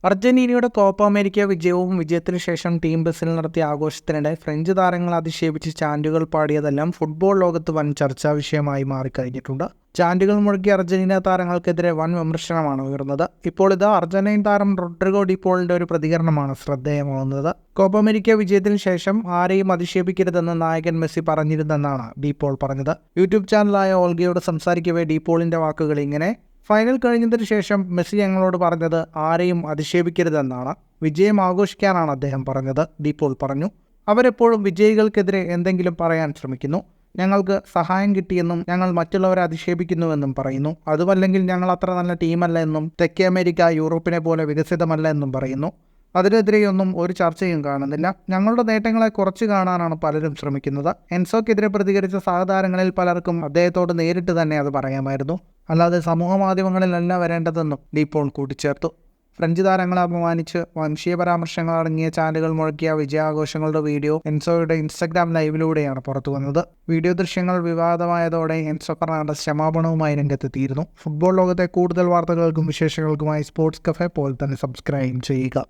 അർജന്റീനയുടെ Copa America വിജയവും വിജയത്തിനു ശേഷം ടീം ബസിൽ നടത്തിയ ആഘോഷത്തിനിടെ ഫ്രഞ്ച് താരങ്ങൾ അധിക്ഷേപിച്ച് ചാൻഡുകൾ പാടിയതെല്ലാം ഫുട്ബോൾ ലോകത്ത് വൻ ചർച്ചാ വിഷയമായി മാറിക്കഴിഞ്ഞിട്ടുണ്ട്. ചാൻഡുകൾ മുഴക്കിയ അർജന്റീന താരങ്ങൾക്കെതിരെ വൻ വിമർശനമാണ് ഉയർന്നത്. ഇപ്പോൾ ഇത് അർജന്റീൻ താരം റോഡ്രിഗോ ഡിപോളിന്റെ ഒരു പ്രതികരണമാണ് ശ്രദ്ധേയമാവുന്നത്. കോപ്പ അമേരിക്ക വിജയത്തിനു ശേഷം ആരെയും അധിക്ഷേപിക്കരുതെന്ന് നായകൻ മെസ്സി പറഞ്ഞിരുന്നെന്നാണ് ഡിപോൾ പറഞ്ഞത്. യൂട്യൂബ് ചാനലായ ഓൾഗയോട് സംസാരിക്കവേ ഡിപോളിന്റെ വാക്കുകൾ ഇങ്ങനെ: ഫൈനൽ കഴിഞ്ഞതിന് ശേഷം മെസ്സി ഞങ്ങളോട് പറഞ്ഞത് ആരെയും അധിക്ഷേപിക്കരുതെന്നാണ്. വിജയം ആഘോഷിക്കാനാണ് അദ്ദേഹം പറഞ്ഞത്, ഡിപോൾ പറഞ്ഞു. അവരെപ്പോഴും വിജയികൾക്കെതിരെ എന്തെങ്കിലും പറയാൻ ശ്രമിക്കുന്നു. ഞങ്ങൾക്ക് സഹായം കിട്ടിയെന്നും ഞങ്ങൾ മറ്റുള്ളവരെ അധിക്ഷേപിക്കുന്നുവെന്നും പറയുന്നു. അതുമല്ലെങ്കിൽ ഞങ്ങൾ അത്ര നല്ല ടീമല്ല എന്നും തെക്കേ അമേരിക്ക യൂറോപ്പിനെ പോലെ വികസിതമല്ല എന്നും പറയുന്നു. അതിനെതിരെയൊന്നും ഒരു ചർച്ചയും കാണുന്നില്ല. ഞങ്ങളുടെ നേട്ടങ്ങളെ കുറച്ച് കാണാനാണ് പലരും ശ്രമിക്കുന്നത്. എൻസോക്കെതിരെ പ്രതികരിച്ച സഹതാരങ്ങളിൽ പലർക്കും അദ്ദേഹത്തോട് നേരിട്ട് തന്നെ അത് പറയാമായിരുന്നു, അല്ലാതെ സമൂഹ മാധ്യമങ്ങളിലല്ല വരേണ്ടതെന്നും ഡിപോൾ കൂട്ടിച്ചേർത്തു. ഫ്രഞ്ച് താരങ്ങളെ അപമാനിച്ച് വംശീയ പരാമർശങ്ങൾ അടങ്ങിയ ചാനലുകൾ മുഴക്കിയ വിജയാഘോഷങ്ങളുടെ വീഡിയോ എൻസോയുടെ ഇൻസ്റ്റഗ്രാം ലൈവിലൂടെയാണ് പുറത്തു വന്നത്. വീഡിയോ ദൃശ്യങ്ങൾ വിവാദമായതോടെ എൻസോ ഫെർണാണ്ടസ് ക്ഷമാപണവുമായി രംഗത്തെത്തിയിരുന്നു. ഫുട്ബോൾ ലോകത്തെ കൂടുതൽ വാർത്തകൾക്കും വിശേഷങ്ങൾക്കുമായി സ്പോർട്സ് കഫേ പോലെ തന്നെ സബ്സ്ക്രൈബ് ചെയ്യുക.